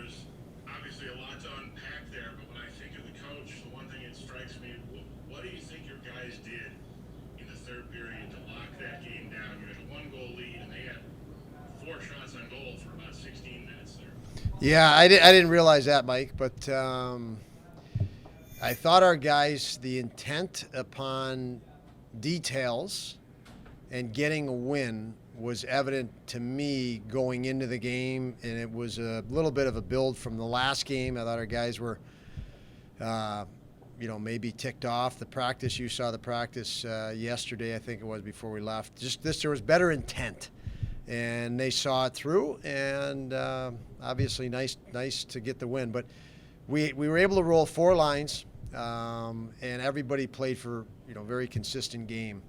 there's obviously a lot to unpack there, but when I think of the coach, the one thing that strikes me, what do you think your guys did in the third period to lock that game down? You had a one-goal lead, and they had four shots on goal for about 16 minutes there. Yeah, I didn't realize that, Mike, but I thought our guys, the intent upon details and getting a win was evident to me going into the game, and it was a little bit of a build from the last game. I thought our guys were, maybe ticked off. The practice, you saw the practice yesterday, I think it was, before we left. Just this, there was better intent, and they saw it through, and obviously nice to get the win. But we were able to roll four lines, and everybody played for very consistent game.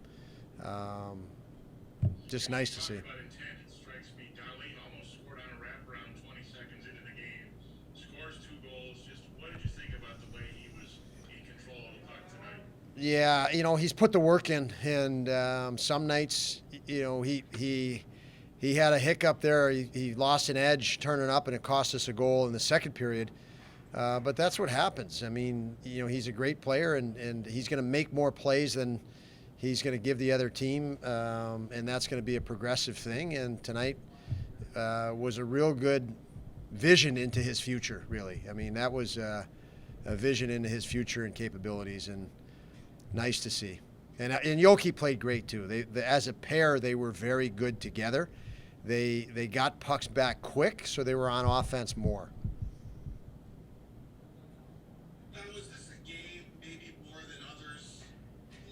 Just nice to see. About intent, it strikes me, Dahlin almost scored on a wraparound 20 seconds into the game. Scores two goals. Just what did you think about the way he was in control of the puck tonight? Yeah, he's put the work in, and some nights, he had a hiccup there. He lost an edge turning up, and it cost us a goal in the second period. But that's what happens. I mean, he's a great player, and he's going to make more plays than he's going to give the other team, and that's going to be a progressive thing. And tonight was a real good vision into his future, really. I mean, that was a vision into his future and capabilities, and nice to see. And Yoki played great, too. They, as a pair, they were very good together. They got pucks back quick, so they were on offense more. Now, was this a game maybe more than others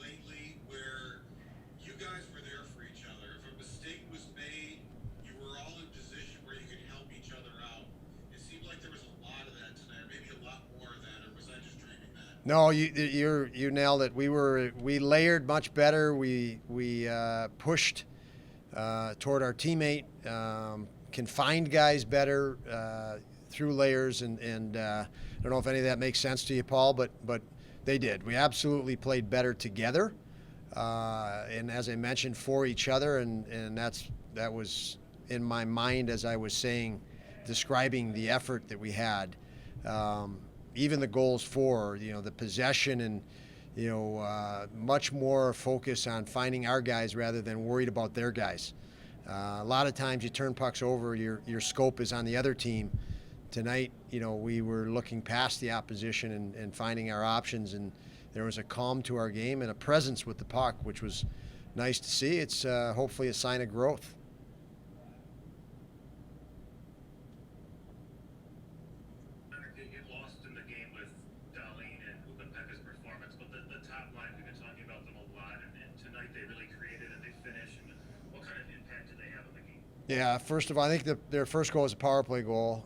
lately where you guys were there for each other? If a mistake was made, you were all in position where you could help each other out. It seemed like there was a lot of that tonight, or maybe a lot more of that, or was I just dreaming that? No, you nailed it. We layered much better. We pushed toward our teammate, confined guys better through layers, and I don't know if any of that makes sense to you, Paul, but they did. We absolutely played better together, and as I mentioned, for each other, and that was in my mind as I was describing the effort that we had. Even the goals for, the possession, and much more focus on finding our guys rather than worried about their guys. A lot of times you turn pucks over, your scope is on the other team. Tonight, we were looking past the opposition and finding our options, and there was a calm to our game and a presence with the puck, which was nice to see. It's hopefully a sign of growth. Get lost in the game with Dahlin and Winnipeg's performance, but the top line, we've been talking about them a lot, and tonight they really created and they finished. And what kind of impact do they have on the game? Yeah, first of all, I think their first goal was a power play goal,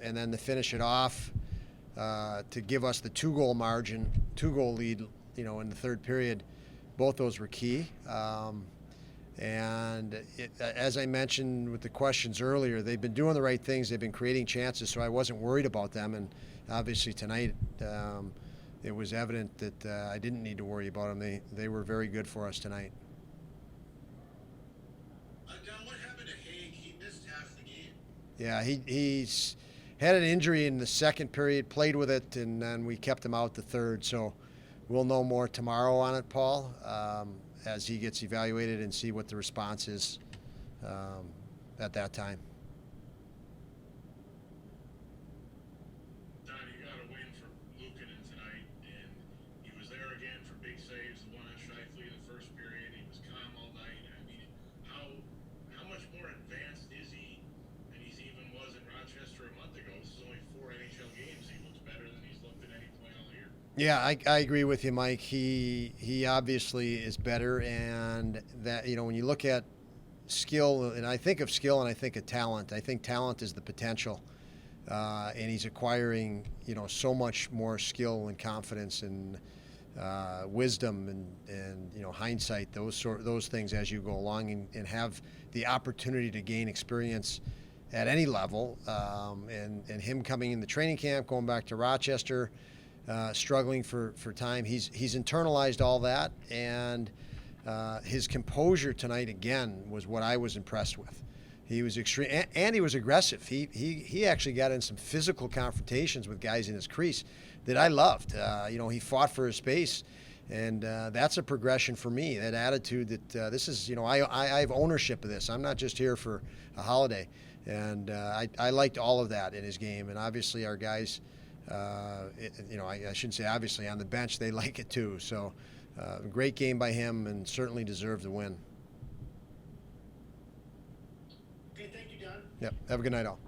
and then to finish it off to give us the two-goal lead, in the third period. Both those were key. As I mentioned with the questions earlier, they've been doing the right things. They've been creating chances, so I wasn't worried about them. And obviously tonight, it was evident that I didn't need to worry about them. They were very good for us tonight. Don, what happened to Haig? He missed half the game. Yeah, he's had an injury in the second period, played with it, and then we kept him out the third. So we'll know more tomorrow on it, Paul, as he gets evaluated and see what the response is at that time. Don, you got a win for Luukkonen tonight, and he was there again for big saves. The one on Scheifele in the first period, he was calm all night. I mean, how much more advanced is he than he even was in Rochester a month ago? This is only 4 NHL games. He looks better than he's looked at any point all year. Yeah, I agree with you, Mike. He obviously is better, and that when you look at skill, and I think of skill and I think of talent. I think talent is the potential, and he's acquiring so much more skill and confidence and wisdom and hindsight, those things as you go along and have the opportunity to gain experience at any level. And him coming in the training camp, going back to Rochester. Struggling for time. He's internalized all that, and his composure tonight again was what I was impressed with. He was extreme, and he was aggressive. He actually got in some physical confrontations with guys in his crease that I loved. He fought for his space, and that's a progression for me. That attitude that this is, I have ownership of this. I'm not just here for a holiday, and I liked all of that in his game. And obviously, our guys, I shouldn't say obviously on the bench, they like it too. So, great game by him, and certainly deserved the win. Okay, thank you, Don. Yep. Have a good night, all.